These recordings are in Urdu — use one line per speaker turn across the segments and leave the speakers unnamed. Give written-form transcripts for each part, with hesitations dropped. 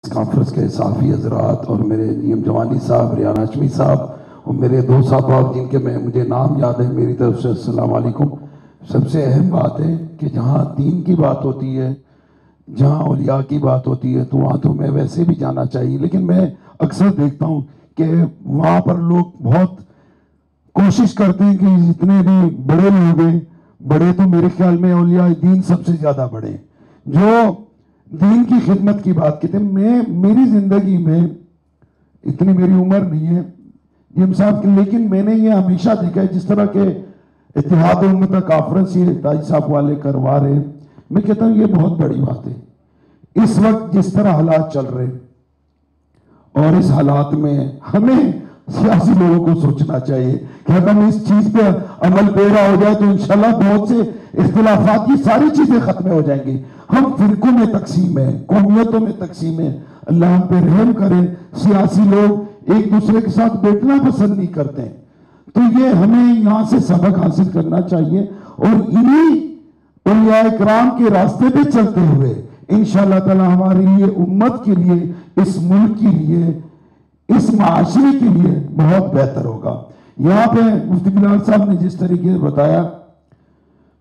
کانفرنس کے صحافی حضرات اور میرے نیم جوانی صاحب، ریان ہاشمی صاحب اور میرے دو صاحب جن کے مجھے نام یاد ہے، میری طرف سے السلام علیکم۔ سب سے اہم بات ہے کہ جہاں دین کی بات ہوتی ہے، جہاں اولیاء کی بات ہوتی ہے، تو وہاں تو میں ویسے بھی جانا چاہیے، لیکن میں اکثر دیکھتا ہوں کہ وہاں پر لوگ بہت کوشش کرتے ہیں کہ جتنے بھی بڑے لوگ ہیں، بڑے تو میرے خیال میں اولیاء دین سب سے زیادہ بڑے جو دین کی خدمت کی بات کہتے ہیں۔ میری زندگی میں اتنی میری عمر نہیں ہے جیم صاحب کی، لیکن میں نے یہ ہمیشہ دیکھا ہے جس طرح کے اتحاد امت کانفرنس یہ تاج صاحب والے کروا رہے ہیں، میں کہتا ہوں یہ بہت بڑی بات ہے۔ اس وقت جس طرح حالات چل رہے اور اس حالات میں ہمیں سیاسی لوگوں کو سوچنا چاہیے کہ اگر ہم اس چیز پہ عمل پیرا ہو جائے تو انشاءاللہ بہت سے اختلافات کی ساری چیزیں ختم ہو جائیں گی۔ ہم فرقوں میں تقسیم ہیں، قومیتوں میں تقسیم ہیں، اللہ ہم پہ رحم کرے۔ سیاسی لوگ ایک دوسرے کے ساتھ بیٹھنا پسند نہیں کرتے ہیں، تو یہ ہمیں یہاں سے سبق حاصل کرنا چاہیے اور انہی اولیاء کرام کے راستے پہ چلتے ہوئے انشاءاللہ تعالی ہمارے لیے، امت کے لیے، اس ملک کے لیے، اس معاشرے کے لیے بہت بہتر ہوگا۔ یہاں پہ مفتی بلال صاحب نے جس طریقے سے بتایا،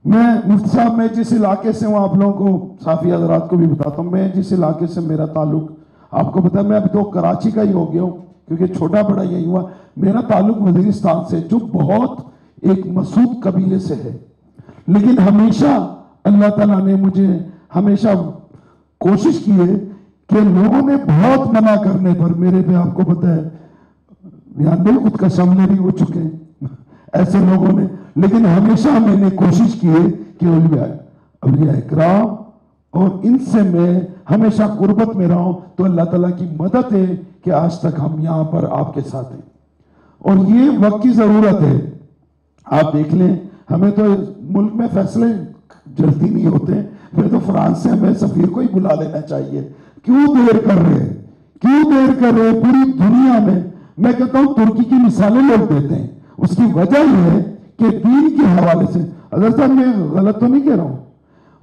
مفتی صاحب میں جس علاقے سے ہوں، آپ لوگوں کو صحافی حضرات کو بھی بتاتا ہوں، میں جس علاقے سے میرا تعلق آپ کو پتا ہے، میں اب تو کراچی کا ہی ہو گیا ہوں کیونکہ چھوٹا بڑا یہی ہوا۔ میرا تعلق وزیرستان سے جو بہت ایک مسعود قبیلے سے ہے، لیکن ہمیشہ اللہ تعالیٰ نے مجھے ہمیشہ کوشش کی ہے کہ لوگوں نے بہت منع کرنے پر میرے پہ، آپ کو پتا ہے یہاں دل خود کا سامنے بھی ہو چکے ہیں ایسے لوگوں نے، لیکن ہمیشہ میں نے کوشش کی ہے کہ اولیاء اکرام اور ان سے میں ہمیشہ قربت میں رہا ہوں، تو اللہ تعالیٰ کی مدد ہے کہ آج تک ہم یہاں پر آپ کے ساتھ ہیں، اور یہ وقت کی ضرورت ہے۔ آپ دیکھ لیں، ہمیں تو ملک میں فیصلے جلدی نہیں ہوتے، میں تو فرانس سے ہمیں سفیر کو ہی بلا لینا چاہیے۔ کیوں دیر کر رہے ہیں پوری دنیا میں کہتا ہوں ترکی کی مثالیں لوگ دیتے ہیں، اس کی وجہ یہ ہے کہ دین کے حوالے سے، حضرت صاحب میں غلط تو نہیں کہہ رہا ہوں،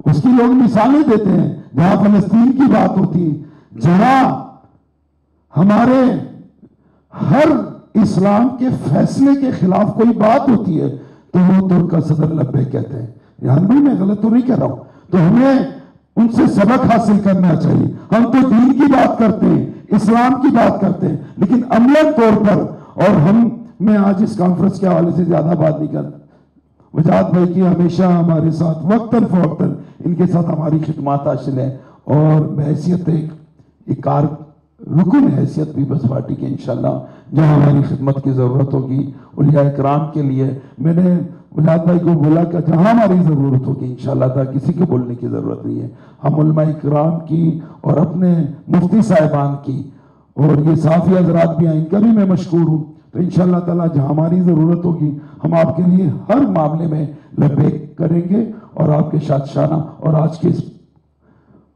اس کی لوگ مثالیں دیتے ہیں جہاں فلسطین کی بات ہوتی ہے، جہاں ہمارے ہر اسلام کے فیصلے کے خلاف کوئی بات ہوتی ہے تو وہ ترک کا صدر لبیک کہتے ہیں۔ یہاں بھی میں غلط تو نہیں کہہ رہا ہوں، تو ہمیں ان سے سبق حاصل کرنا چاہیے۔ ہم تو دین کی بات کرتے ہیں، اسلام کی بات کرتے ہیں، لیکن عملی طور پر، اور میں آج اس کانفرنس کے حوالے سے زیادہ بات نہیں کرتا، وجاہت بھائی کی ہمیشہ ہمارے ساتھ وقتاً فوقتاً ان کے ساتھ ہماری خدمات حاصل ہیں، اور بحیثیت ایک کار رکن حیثیت بھی بس پارٹی کے انشاءاللہ جہاں ہماری خدمت کی ضرورت ہوگی اولیاء اکرام کے لیے، میں نے وجاہت بھائی کو بولا کہ جہاں ہماری ضرورت ہوگی انشاءاللہ تعالی کسی کو بولنے کی ضرورت نہیں ہے، ہم علماء اکرام کی اور اپنے مفتی صاحبان کی اور یہ صحافی حضرات بھی ہیں، ان کا بھی میں مشکور ہوں، تو انشاءاللہ تعالی جہاں ہماری ضرورت ہوگی ہم آپ کے لیے ہر معاملے میں لبیک کریں گے، اور آپ کے شادشانہ اور آج کے اس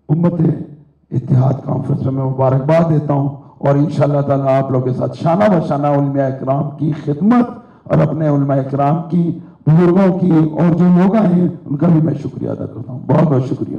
امت اتحاد کانفرنس میں مبارکباد دیتا ہوں، اور انشاءاللہ تعالی آپ لوگوں کے ساتھ شانہ بشانہ علماء اکرام کی خدمت اور اپنے علماء اکرام کی، بزرگوں کی، اور جو لوگ آئے ہیں ان کا بھی میں شکریہ ادا کرتا ہوں۔ بہت بہت شکریہ۔